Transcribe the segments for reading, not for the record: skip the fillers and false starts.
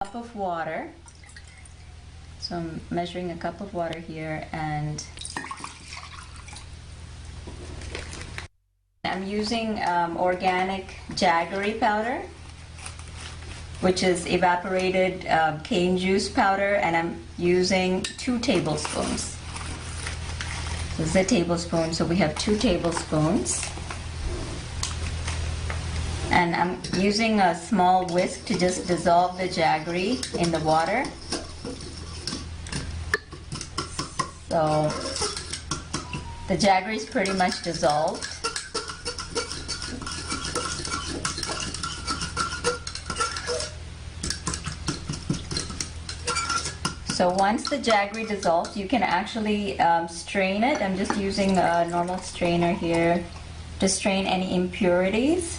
Cup of water. So I'm measuring a cup of water here, and I'm using organic jaggery powder, which is evaporated cane juice powder, and I'm using 2 tablespoons. This is a tablespoon, so we have 2 tablespoons. And I'm using a small whisk to just dissolve the jaggery in the water. So the jaggery is pretty much dissolved. So once the jaggery dissolves, you can actually strain it. I'm just using a normal strainer here to strain any impurities.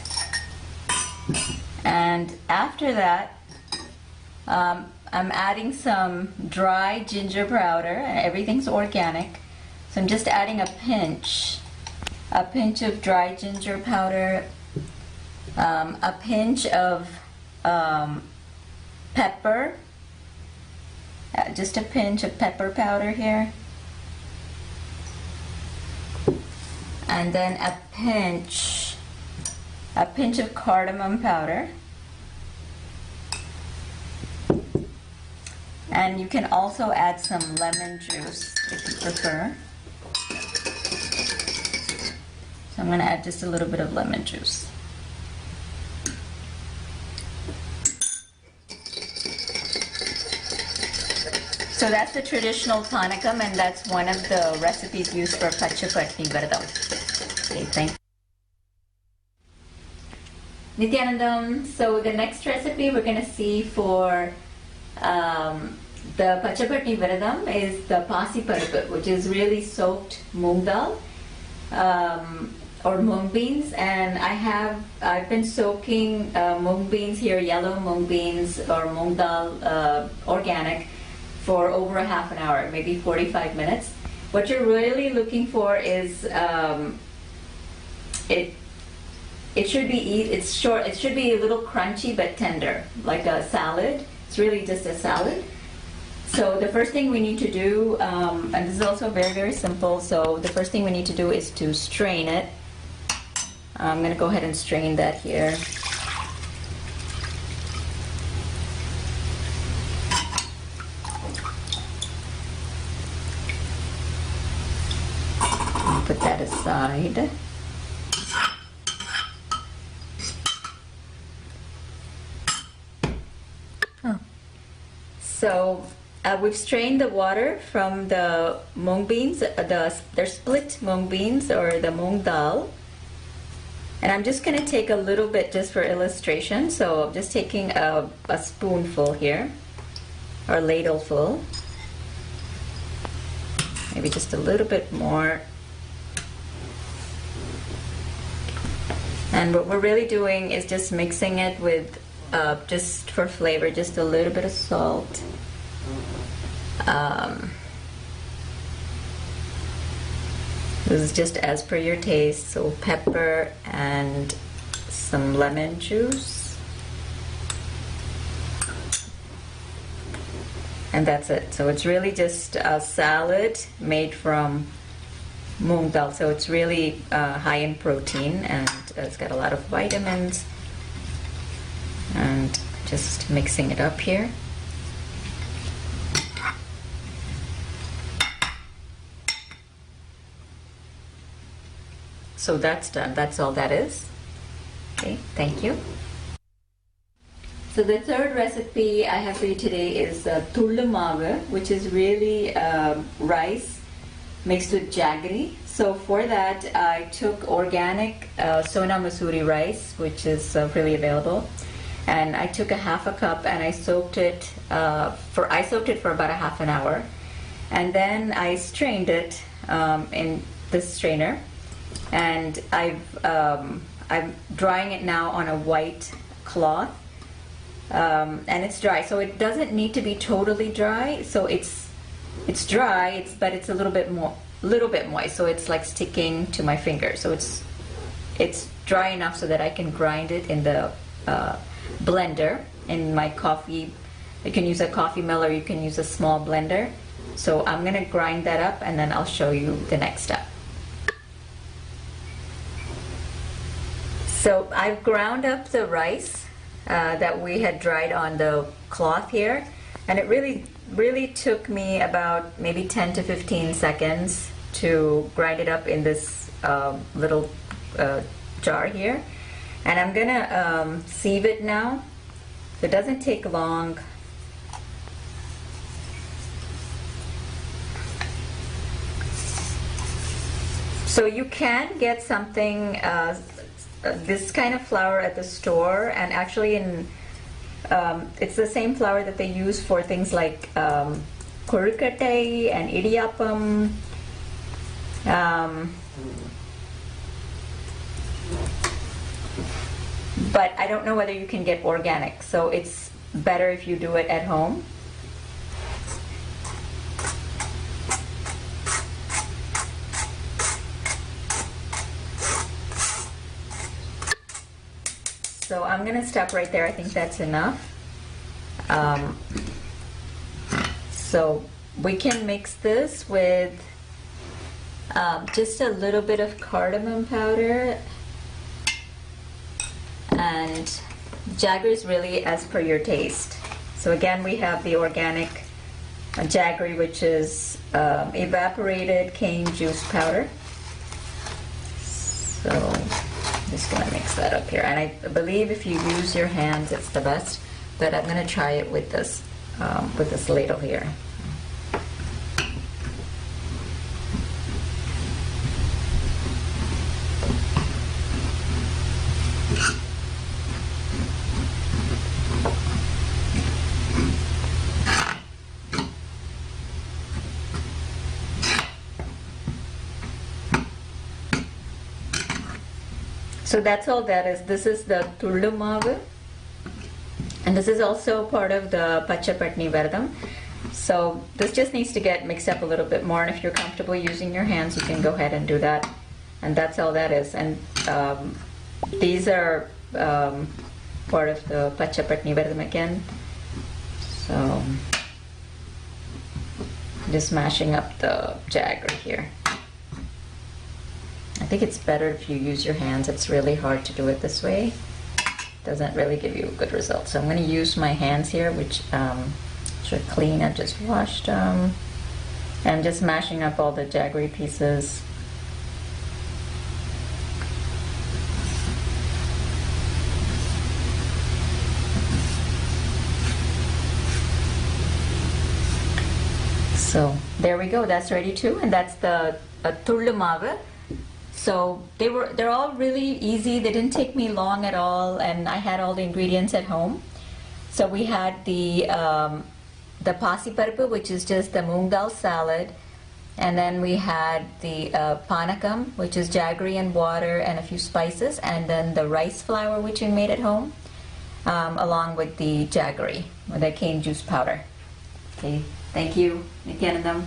And after that, I'm adding some dry ginger powder. Everything's organic. So I'm just adding a pinch of dry ginger powder, a pinch of pepper, just a pinch of pepper powder here, and then a pinch of cardamom powder. And you can also add some lemon juice if you prefer. So I'm going to add just a little bit of lemon juice. So that's the traditional panikam, and that's one of the recipes used for Pachapatni Vardam. Okay, thank you. Nityanandam. So the next recipe we're going to see for the Pachapatni Vardam is the Pasi Paruppu, which is really soaked moong dal or moong beans. And I've been soaking moong beans here, yellow moong beans or moong dal organic, for over a half an hour, maybe 45 minutes. What you're really looking for is it should be a little crunchy but tender, like a salad. It's really just a salad. So the first thing we need to do, and this is also very, very simple, so the first thing we need to do is to strain it. I'm going to go ahead and strain that here. Put that aside. So we've strained the water from the moong beans, they're split moong beans or the moong dal. And I'm just going to take a little bit just for illustration. So I'm just taking a spoonful here, or a ladleful. Maybe just a little bit more. And what we're really doing is just mixing it with, just for flavor, just a little bit of salt. This is just as per your taste, so pepper and some lemon juice. And that's it. So it's really just a salad made from moong dal. So it's really high in protein, and it's got a lot of vitamins. And just mixing it up here. So that's done. That's all that is. Okay, thank you. So the third recipe I have for you today is tullu maavu, which is really rice mixed with jaggery. So for that, I took organic Sona Masuri rice, which is freely available. And I took a half a cup and I soaked it for about a half an hour, and then I strained it in this strainer, and I'm drying it now on a white cloth, and it's dry, so it doesn't need to be totally dry. So it's dry, but it's a little bit moist, so it's like sticking to my finger. So it's dry enough so that I can grind it in the blender in my coffee You can use a coffee mill or you can use a small blender. So I'm going to grind that up and then I'll show you the next step. So I've ground up the rice that we had dried on the cloth here, and it really took me about maybe 10 to 15 seconds to grind it up in this little jar here. And I'm gonna sieve it now. It doesn't take long. So you can get something, this kind of flour at the store, and actually it's the same flour that they use for things like kurukate and idiyappam. But I don't know whether you can get organic, so it's better if you do it at home. So I'm going to stop right there. I think that's enough. So we can mix this with just a little bit of cardamom powder, and jaggery is really as per your taste. So again, we have the organic jaggery, which is evaporated cane juice powder. So I'm just going to mix that up here, and I believe if you use your hands it's the best, but I'm going to try it with this ladle here. So that's all that is. This is the tullu maavu, and this is also part of the Pachapatni Vardam. So this just needs to get mixed up a little bit more, and if you're comfortable using your hands, you can go ahead and do that. And that's all that is. And these are part of the Pachapatni Vardam again. So just mashing up the jaggery here. I think it's better if you use your hands. It's really hard to do it this way. Doesn't really give you a good result. So I'm going to use my hands here, which are clean. I just washed them. And just mashing up all the jaggery pieces. So there we go. That's ready too, and that's the tullu maavu. So they're all really easy. They didn't take me long at all, and I had all the ingredients at home. So we had the pasi parpu, which is just the moong dal salad, and then we had the panakam, which is jaggery and water and a few spices, and then the rice flour, which we made at home, along with the jaggery, with the cane juice powder. Okay, thank you, Nityanandam.